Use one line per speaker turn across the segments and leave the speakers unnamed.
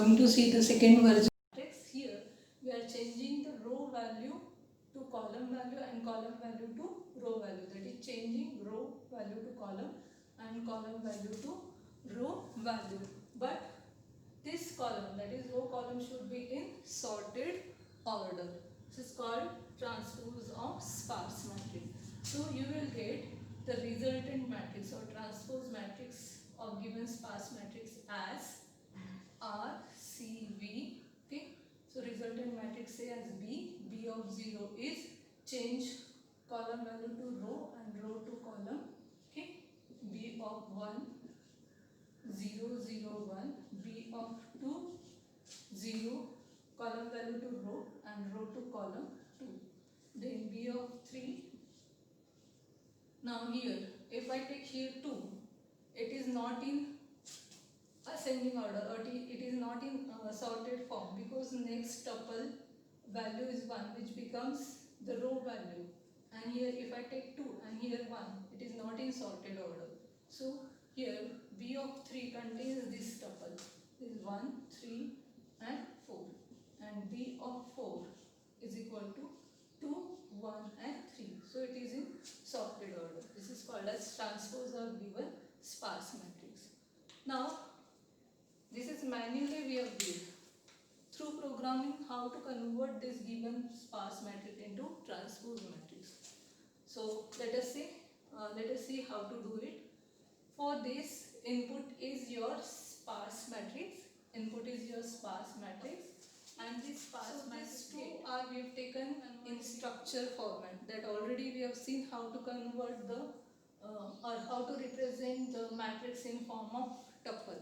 going to see the second version. Here we are changing the row value to column value and column value to row value. That is changing row value to column and column value to row value. But this column, that is row column, should be in sorted order. This is called transpose of sparse matrix. So you will get the resultant matrix or transpose matrix of given sparse matrix as R, C, V. Okay. So resultant matrix say as B. B of 0 is change column value to row and row to column. Okay. B of 1, 0, 0, 1. B of 2, 0, column value to row and row to column 2. Then B of 3. Now here, if I take here 2, it is not in ascending order or it is not in sorted form, because next tuple value is 1, which becomes the row value, and here if I take 2 and here 1, it is not in sorted order. So here B of 3 contains this tuple, this is 1, 3 and 4, and B of 4 is equal to 2, 1 and 3. So it is in sorted order. This is called as transpose of given sparse matrix. Now this is manually we have did. Through programming, how to convert this given sparse matrix into transpose matrix. So let us see how to do it. For this, input is your sparse matrix. Input is your sparse matrix, and this sparse matrix we have taken in structure format. That already we have seen how to convert the or how to represent the matrix in form of tuple.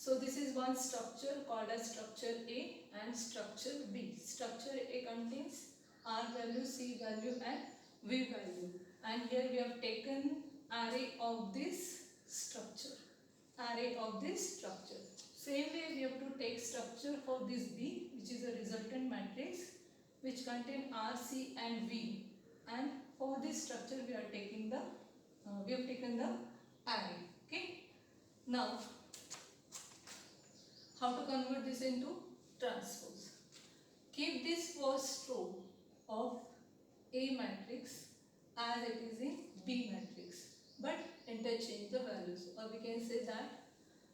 So this is one structure called as structure A and structure B. Structure A contains R value, C value and V value. And here we have taken array of this structure. Array of this structure. Same way we have to take structure for this B, which is a resultant matrix which contain R, C and V. And for this structure we are taking the we have taken the array. Okay. Now how to convert this into transpose? Keep this first row of A matrix as it is in B matrix, but interchange the values, or we can say that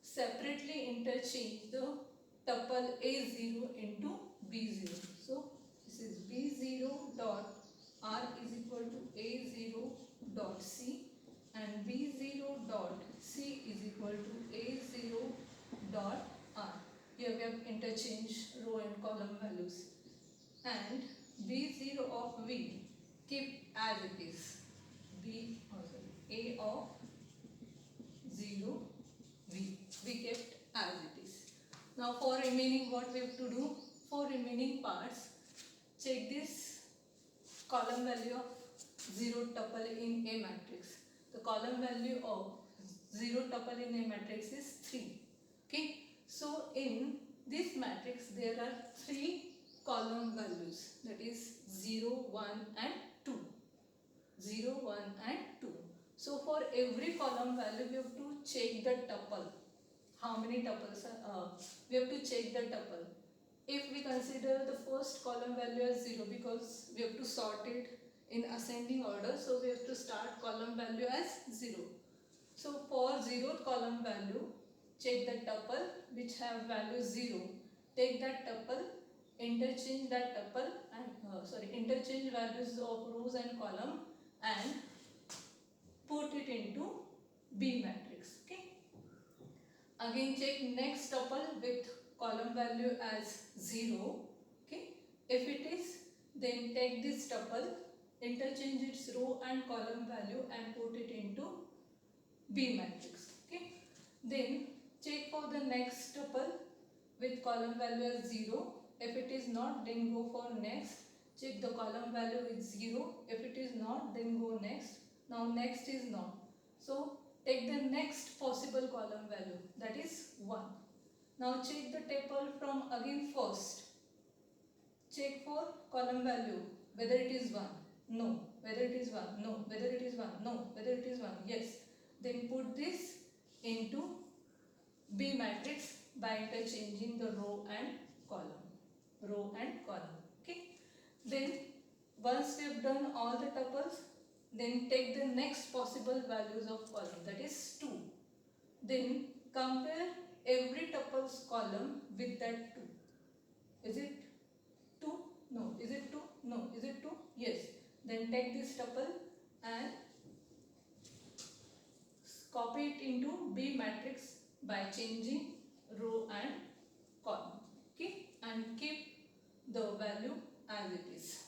separately interchange the tuple A0 into B0. So this is B0 dot R is equal to A0 dot C, and B0 dot C is equal to A0 dot R. Here we have interchanged row and column values, and B0 of V keep as it is. A of 0 V we kept as it is. Now for remaining, what we have to do? For remaining parts, check this column value of 0 tuple in A matrix. The column value of 0 tuple in A matrix is 3. Okay. So in this matrix there are 3 column values, that is 0, 1 and 2. 0, 1 and 2. So for every column value we have to check the tuple. How many tuples are we have to check the tuple. If we consider the first column value as 0, because we have to sort it in ascending order, so we have to start column value as 0. So for 0th column value, check the tuple which have value 0. Take that tuple, interchange that tuple and interchange values of rows and column and put it into B matrix. Okay. Again check next tuple with column value as 0. Okay. If it is, then take this tuple, interchange its row and column value and put it into B matrix. Okay. Then check for the next tuple with column value as 0. If it is not, then go for next. Check the column value with 0. If it is not, then go next. Now next is not. So take the next possible column value, that is 1. Now check the tuple from again first. Check for column value whether it is 1. No. Whether it is 1. No. Whether it is 1. No. Whether it is 1. Yes. Then put this into B matrix by interchanging the row and column. Okay. Then once we have done all the tuples, then take the next possible values of column, that is 2. Then compare every tuple's column with that 2. Is it 2? No. Is it 2? No. Is it 2? Yes. Then take this tuple and copy it into B matrix by changing row and column. Okay. And keep the value as it is.